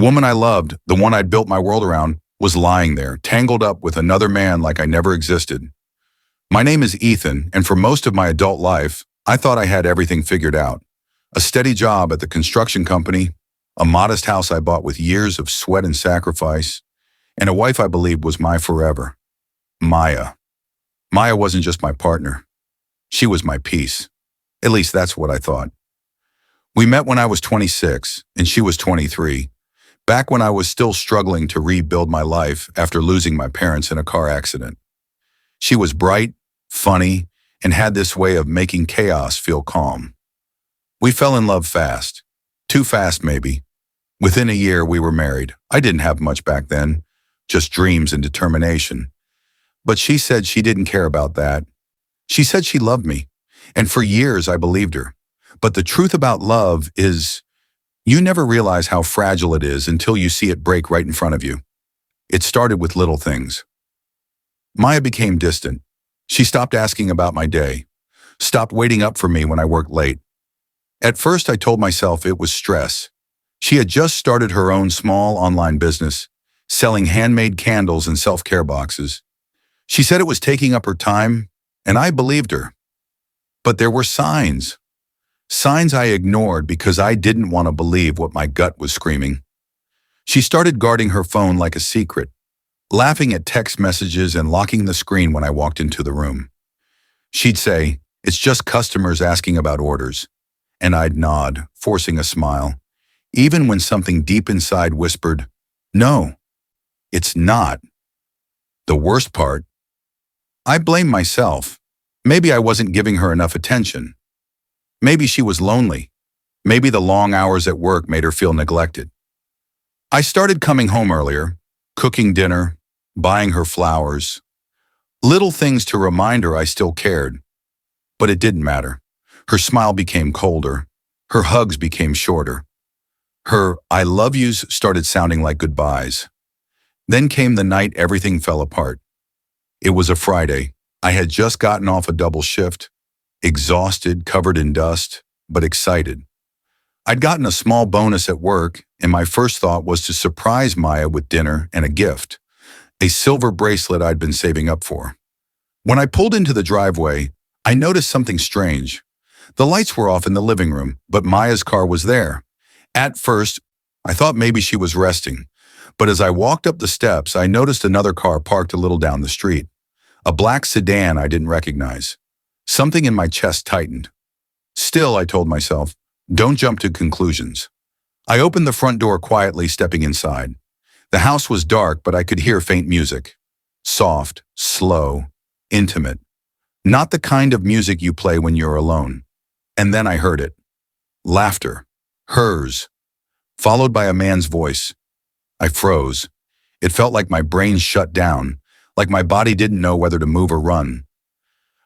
woman I loved, the one I'd built my world around, was lying there, tangled up with another man like I never existed. My name is Ethan, and for most of my adult life, I thought I had everything figured out. A steady job at the construction company, a modest house I bought with years of sweat and sacrifice, and a wife I believed was my forever. Maya. Maya wasn't just my partner. She was my peace. At least that's what I thought. We met when I was 26, and she was 23, back when I was still struggling to rebuild my life after losing my parents in a car accident. She was bright, funny, and had this way of making chaos feel calm. We fell in love fast. Too fast, maybe. Within a year, we were married. I didn't have much back then, just dreams and determination. But she said she didn't care about that. She said she loved me, and for years I believed her. But the truth about love is, you never realize how fragile it is until you see it break right in front of you. It started with little things. Maya became distant. She stopped asking about my day, stopped waiting up for me when I worked late. At first, I told myself it was stress. She had just started her own small online business, selling handmade candles and self-care boxes. She said it was taking up her time, and I believed her. But there were signs. Signs I ignored because I didn't want to believe what my gut was screaming. She started guarding her phone like a secret, laughing at text messages and locking the screen when I walked into the room. She'd say, "It's just customers asking about orders." And I'd nod, forcing a smile, even when something deep inside whispered, "No, it's not." The worst part, I blamed myself. Maybe I wasn't giving her enough attention. Maybe she was lonely. Maybe the long hours at work made her feel neglected. I started coming home earlier, cooking dinner, buying her flowers. Little things to remind her I still cared. But it didn't matter. Her smile became colder. Her hugs became shorter. Her "I love yous" started sounding like goodbyes. Then came the night everything fell apart. It was a Friday. I had just gotten off a double shift, exhausted, covered in dust, but excited. I'd gotten a small bonus at work, and my first thought was to surprise Maya with dinner and a gift, a silver bracelet I'd been saving up for. When I pulled into the driveway, I noticed something strange. The lights were off in the living room, but Maya's car was there. At first, I thought maybe she was resting, but as I walked up the steps, I noticed another car parked a little down the street. A black sedan I didn't recognize. Something in my chest tightened. Still, I told myself, don't jump to conclusions. I opened the front door quietly, stepping inside. The house was dark, but I could hear faint music. Soft, slow, intimate. Not the kind of music you play when you're alone. And then I heard it. Laughter. Hers. Followed by a man's voice. I froze. It felt like my brain shut down, like my body didn't know whether to move or run.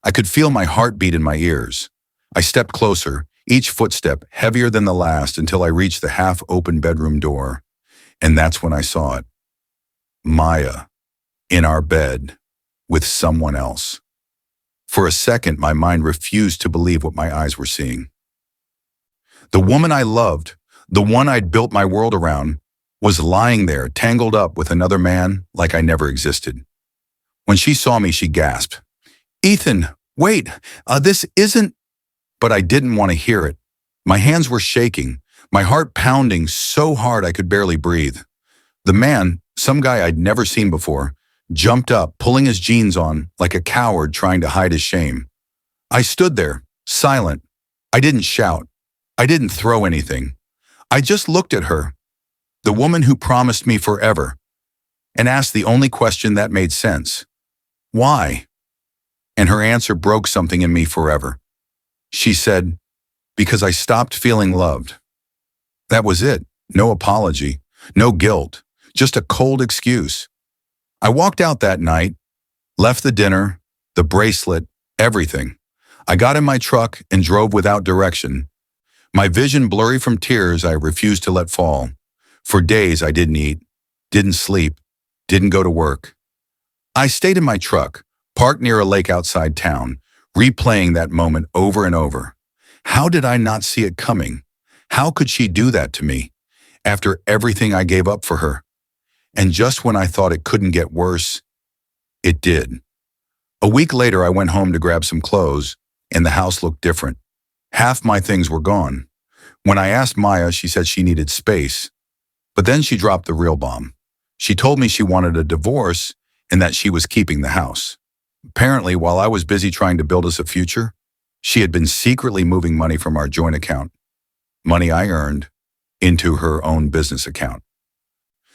I could feel my heartbeat in my ears. I stepped closer, each footstep heavier than the last, until I reached the half-open bedroom door. And that's when I saw it. Maya, in our bed, with someone else. For a second, my mind refused to believe what my eyes were seeing. The woman I loved, the one I'd built my world around, was lying there, tangled up with another man like I never existed. When she saw me, she gasped, "Ethan, wait, this isn't..." But I didn't want to hear it. My hands were shaking, my heart pounding so hard I could barely breathe. The man, some guy I'd never seen before, jumped up, pulling his jeans on like a coward trying to hide his shame. I stood there, silent. I didn't shout. I didn't throw anything. I just looked at her, the woman who promised me forever, and asked the only question that made sense. Why? And her answer broke something in me forever. She said, "Because I stopped feeling loved." That was it. No apology, no guilt, just a cold excuse. I walked out that night, left the dinner, the bracelet, everything. I got in my truck and drove without direction. My vision blurry from tears I refused to let fall. For days I didn't eat, didn't sleep, didn't go to work. I stayed in my truck, parked near a lake outside town, replaying that moment over and over. How did I not see it coming? How could she do that to me? after everything I gave up for her. And just when I thought it couldn't get worse, it did. A week later, I went home to grab some clothes, and the house looked different. Half my things were gone. When I asked Maya, she said she needed space. But then she dropped the real bomb. She told me she wanted a divorce and that she was keeping the house. Apparently, while I was busy trying to build us a future, she had been secretly moving money from our joint account, money I earned, into her own business account.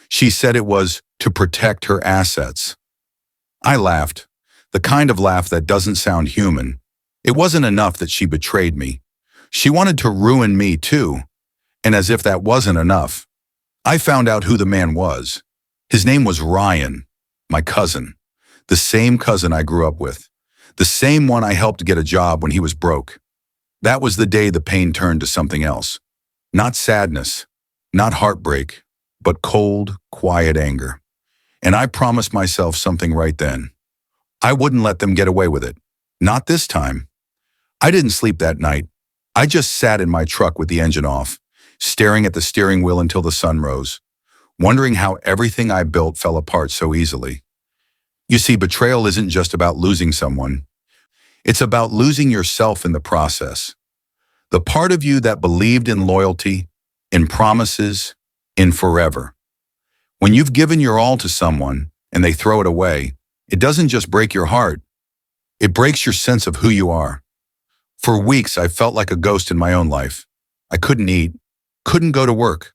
She said it was to protect her assets. I laughed, the kind of laugh that doesn't sound human. It wasn't enough that she betrayed me. She wanted to ruin me too. And as if that wasn't enough, I found out who the man was. His name was Ryan, my cousin, the same cousin I grew up with, the same one I helped get a job when he was broke. That was the day the pain turned to something else. Not sadness, not heartbreak, but cold, quiet anger. And I promised myself something right then. I wouldn't let them get away with it. Not this time. I didn't sleep that night. I just sat in my truck with the engine off, staring at the steering wheel until the sun rose, wondering how everything I built fell apart so easily. You see, betrayal isn't just about losing someone. It's about losing yourself in the process. The part of you that believed in loyalty, in promises, in forever. When you've given your all to someone and they throw it away, it doesn't just break your heart. It breaks your sense of who you are. For weeks, I felt like a ghost in my own life. I couldn't eat, couldn't go to work.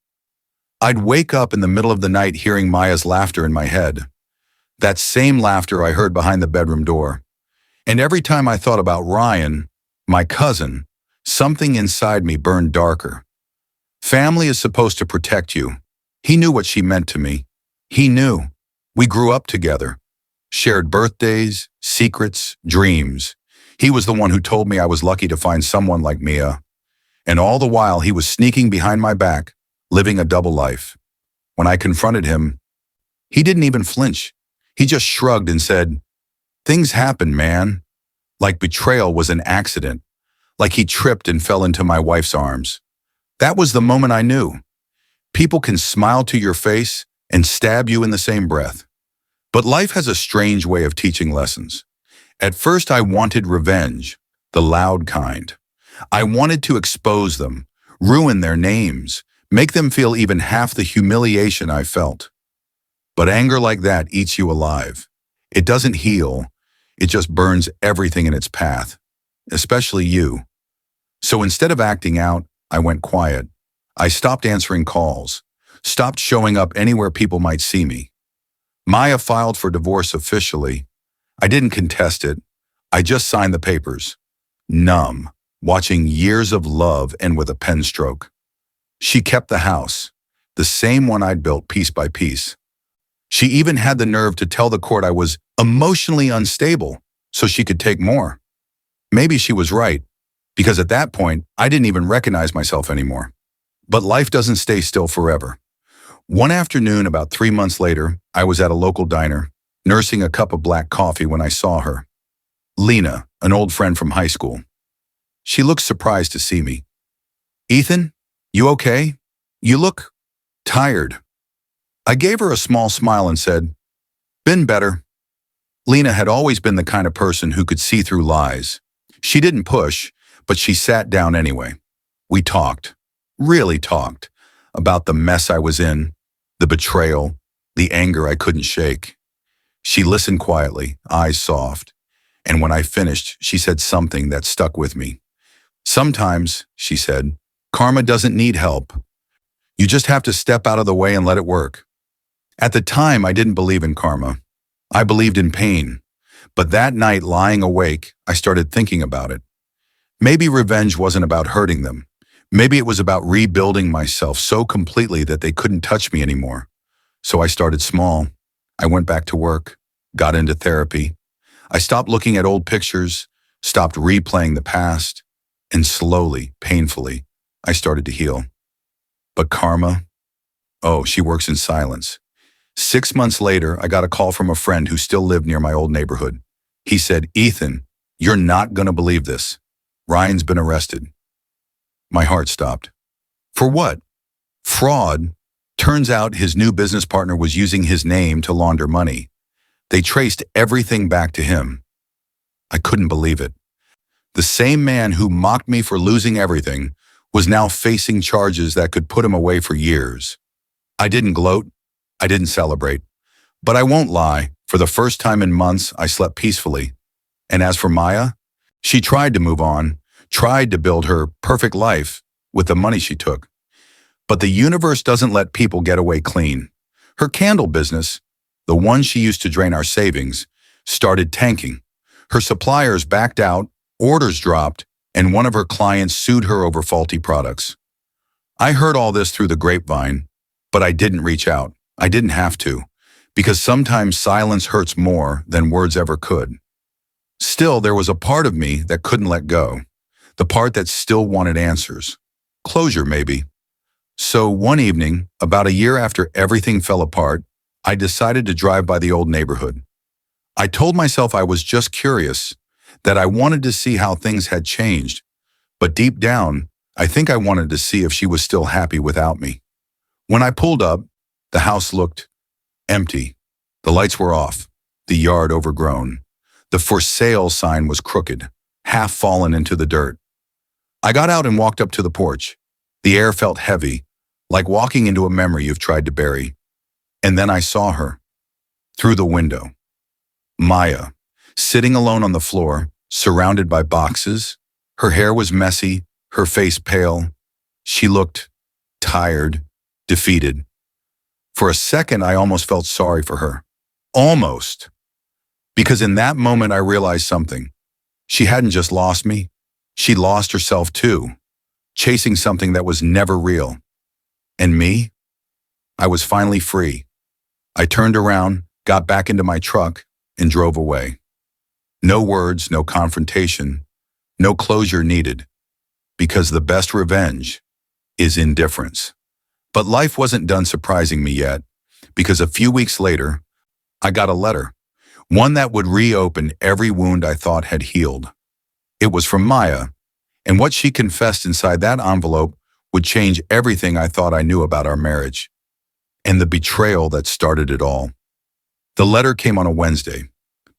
I'd wake up in the middle of the night hearing Maya's laughter in my head. That same laughter I heard behind the bedroom door. And every time I thought about Ryan, my cousin, something inside me burned darker. Family is supposed to protect you. He knew what she meant to me. He knew. We grew up together, shared birthdays, secrets, dreams. He was the one who told me I was lucky to find someone like Mia. And all the while, he was sneaking behind my back, living a double life. When I confronted him, he didn't even flinch. He just shrugged and said, "Things happen, man." Like betrayal was an accident. Like he tripped and fell into my wife's arms. That was the moment I knew. People can smile to your face and stab you in the same breath. But life has a strange way of teaching lessons. At first, I wanted revenge, the loud kind. I wanted to expose them, ruin their names, make them feel even half the humiliation I felt. But anger like that eats you alive. It doesn't heal. It just burns everything in its path, especially you. So instead of acting out, I went quiet. I stopped answering calls, stopped showing up anywhere people might see me. Maya filed for divorce officially. I didn't contest it. I just signed the papers, numb, watching years of love end with a pen stroke. She kept the house, the same one I'd built piece by piece. She even had the nerve to tell the court I was emotionally unstable so she could take more. Maybe she was right, because at that point, I didn't even recognize myself anymore. But life doesn't stay still forever. One afternoon, about 3 months later, I was at a local diner, nursing a cup of black coffee when I saw her. Lena, an old friend from high school. She looked surprised to see me. "Ethan, you okay? You look tired." I gave her a small smile and said, "Been better." Lena had always been the kind of person who could see through lies. She didn't push, but she sat down anyway. We talked, really talked, about the mess I was in, the betrayal, the anger I couldn't shake. She listened quietly, eyes soft, and when I finished, she said something that stuck with me. "Sometimes," she said, "karma doesn't need help. You just have to step out of the way and let it work." At the time, I didn't believe in karma. I believed in pain. But that night, lying awake, I started thinking about it. Maybe revenge wasn't about hurting them. Maybe it was about rebuilding myself so completely that they couldn't touch me anymore. So I started small. I went back to work, got into therapy. I stopped looking at old pictures, stopped replaying the past, and slowly, painfully, I started to heal. But karma? Oh, she works in silence. 6 months later, I got a call from a friend who still lived near my old neighborhood. He said, "Ethan, you're not going to believe this. Ryan's been arrested." My heart stopped. For what? Fraud? Turns out his new business partner was using his name to launder money. They traced everything back to him. I couldn't believe it. The same man who mocked me for losing everything was now facing charges that could put him away for years. I didn't gloat. I didn't celebrate. But I won't lie, for the first time in months, I slept peacefully. And as for Maya, she tried to move on, tried to build her perfect life with the money she took. But the universe doesn't let people get away clean. Her candle business, the one she used to drain our savings, started tanking. Her suppliers backed out, orders dropped, and one of her clients sued her over faulty products. I heard all this through the grapevine, but I didn't reach out. I didn't have to, because sometimes silence hurts more than words ever could. Still, there was a part of me that couldn't let go, the part that still wanted answers. Closure, maybe. So one evening, about a year after everything fell apart, I decided to drive by the old neighborhood. I told myself I was just curious, that I wanted to see how things had changed. But deep down, I think I wanted to see if she was still happy without me. When I pulled up, the house looked empty. The lights were off, the yard overgrown. The for sale sign was crooked, half fallen into the dirt. I got out and walked up to the porch. The air felt heavy, like walking into a memory you've tried to bury. And then I saw her, through the window. Maya, sitting alone on the floor, surrounded by boxes. Her hair was messy, her face pale. She looked tired, defeated. For a second, I almost felt sorry for her. Almost. Because in that moment, I realized something. She hadn't just lost me. She lost herself too, chasing something that was never real. And me? I was finally free. I turned around, got back into my truck, and drove away. No words, no confrontation, no closure needed. Because the best revenge is indifference. But life wasn't done surprising me yet, because a few weeks later, I got a letter. One that would reopen every wound I thought had healed. It was from Maya, and what she confessed inside that envelope would change everything I thought I knew about our marriage, and the betrayal that started it all. The letter came on a Wednesday,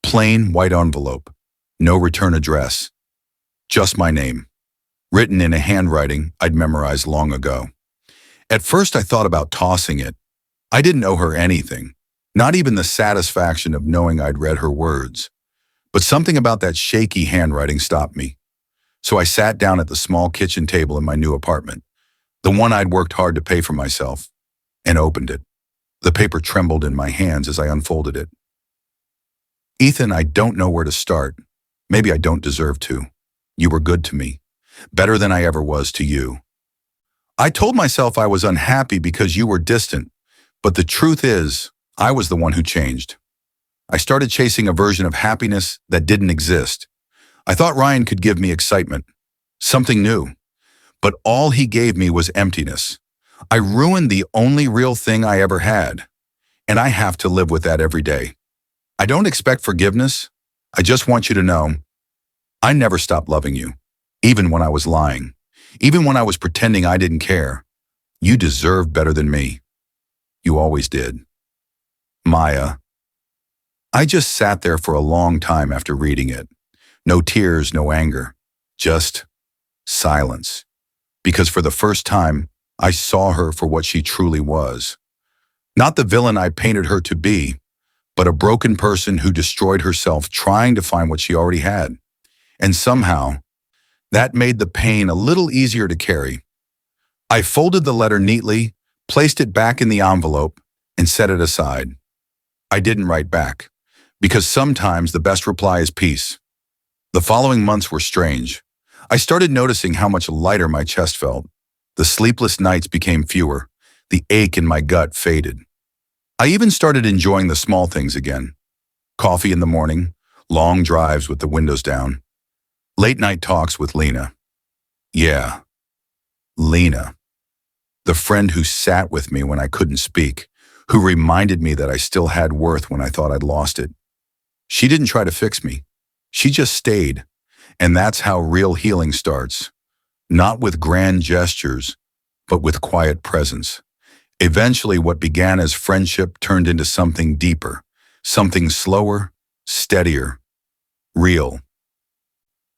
plain white envelope, no return address, just my name, written in a handwriting I'd memorized long ago. At first I thought about tossing it. I didn't owe her anything. Not even the satisfaction of knowing I'd read her words. But something about that shaky handwriting stopped me. So I sat down at the small kitchen table in my new apartment, the one I'd worked hard to pay for myself, and opened it. The paper trembled in my hands as I unfolded it. Ethan, I don't know where to start. Maybe I don't deserve to. You were good to me, better than I ever was to you. I told myself I was unhappy because you were distant, but the truth is, I was the one who changed. I started chasing a version of happiness that didn't exist. I thought Ryan could give me excitement, something new, but all he gave me was emptiness. I ruined the only real thing I ever had, and I have to live with that every day. I don't expect forgiveness. I just want you to know, I never stopped loving you, even when I was lying, even when I was pretending I didn't care. You deserved better than me. You always did. Maya. I just sat there for a long time after reading it. No tears, no anger, just silence. Because for the first time, I saw her for what she truly was. Not the villain I painted her to be, but a broken person who destroyed herself trying to find what she already had. And somehow, that made the pain a little easier to carry. I folded the letter neatly, placed it back in the envelope, and set it aside. I didn't write back, because sometimes the best reply is peace. The following months were strange. I started noticing how much lighter my chest felt. The sleepless nights became fewer. The ache in my gut faded. I even started enjoying the small things again. Coffee in the morning, long drives with the windows down, late night talks with Lena. Yeah, Lena. The friend who sat with me when I couldn't speak, who reminded me that I still had worth when I thought I'd lost it. She didn't try to fix me. She just stayed. And that's how real healing starts. Not with grand gestures, but with quiet presence. Eventually, what began as friendship turned into something deeper, something slower, steadier, real.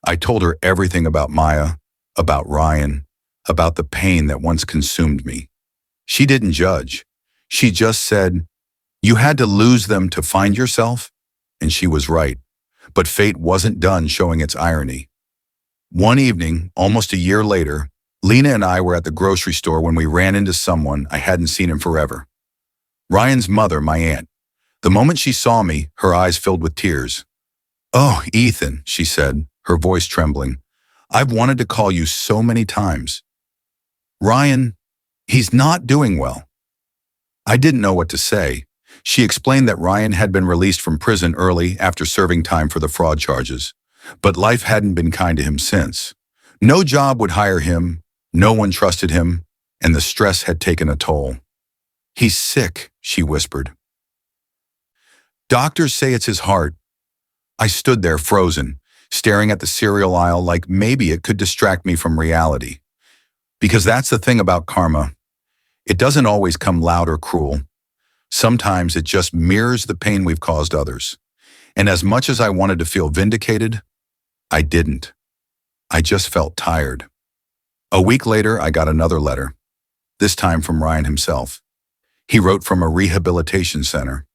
I told her everything about Maya, about Ryan, about the pain that once consumed me. She didn't judge. She just said, "You had to lose them to find yourself?" And she was right. But fate wasn't done showing its irony. One evening, almost a year later, Lena and I were at the grocery store when we ran into someone I hadn't seen in forever. Ryan's mother, my aunt. The moment she saw me, her eyes filled with tears. "Oh, Ethan," she said, her voice trembling. "I've wanted to call you so many times. Ryan, he's not doing well." I didn't know what to say. She explained that Ryan had been released from prison early after serving time for the fraud charges, but life hadn't been kind to him since. No job would hire him, no one trusted him, and the stress had taken a toll. "He's sick," she whispered. "Doctors say it's his heart." I stood there frozen, staring at the cereal aisle like maybe it could distract me from reality. Because that's the thing about karma. It doesn't always come loud or cruel. Sometimes it just mirrors the pain we've caused others. And as much as I wanted to feel vindicated, I didn't. I just felt tired. A week later, I got another letter, this time from Ryan himself. He wrote from a rehabilitation center.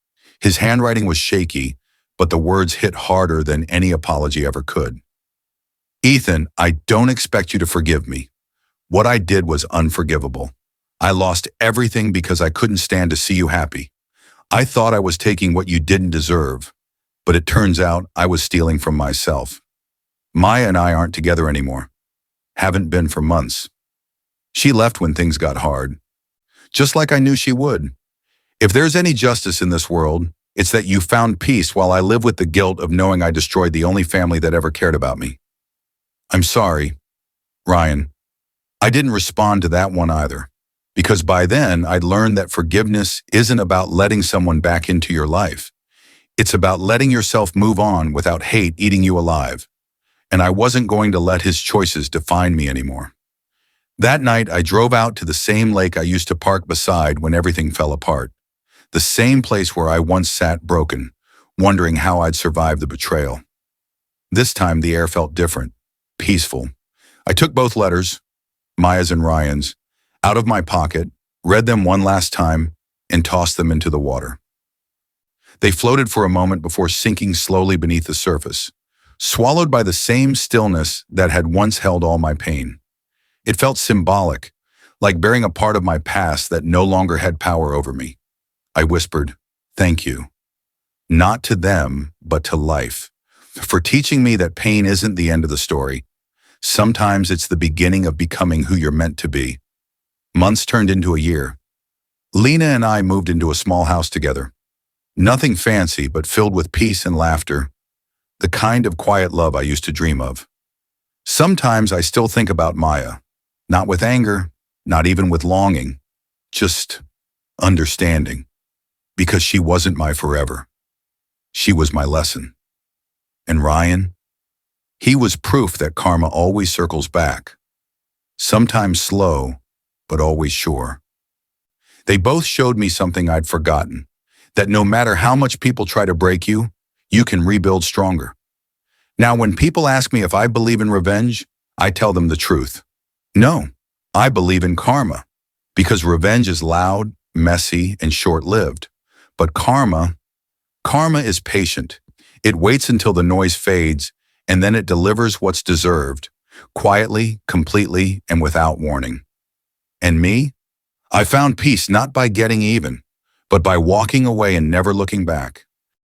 His handwriting was shaky, but the words hit harder than any apology ever could. "Ethan, I don't expect you to forgive me. What I did was unforgivable. I lost everything because I couldn't stand to see you happy. I thought I was taking what you didn't deserve, but it turns out I was stealing from myself. Maya and I aren't together anymore. Haven't been for months. She left when things got hard. Just like I knew she would. If there's any justice in this world, it's that you found peace while I live with the guilt of knowing I destroyed the only family that ever cared about me. I'm sorry, Ryan." I didn't respond to that one either, because by then I'd learned that forgiveness isn't about letting someone back into your life. It's about letting yourself move on without hate eating you alive. And I wasn't going to let his choices define me anymore. That night, I drove out to the same lake I used to park beside when everything fell apart. The same place where I once sat broken, wondering how I'd survive the betrayal. This time, the air felt different, peaceful. I took both letters, Maya's and Ryan's, out of my pocket, read them one last time, and tossed them into the water. They floated for a moment before sinking slowly beneath the surface, swallowed by the same stillness that had once held all my pain. It felt symbolic, like bearing a part of my past that no longer had power over me. I whispered, "Thank you." Not to them, but to life, for teaching me that pain isn't the end of the story. Sometimes it's the beginning of becoming who you're meant to be. Months turned into a year. Lena and I moved into a small house together. Nothing fancy, but filled with peace and laughter. The kind of quiet love I used to dream of. Sometimes I still think about Maya. Not with anger, not even with longing. Just understanding. Because she wasn't my forever. She was my lesson. And Ryan? He was proof that karma always circles back. Sometimes slow, but always sure. They both showed me something I'd forgotten, that no matter how much people try to break you, you can rebuild stronger. Now, when people ask me if I believe in revenge, I tell them the truth. No, I believe in karma, because revenge is loud, messy, and short-lived. But karma is patient. It waits until the noise fades, and then it delivers what's deserved, quietly, completely, and without warning. And me? I found peace not by getting even, but by walking away and never looking back.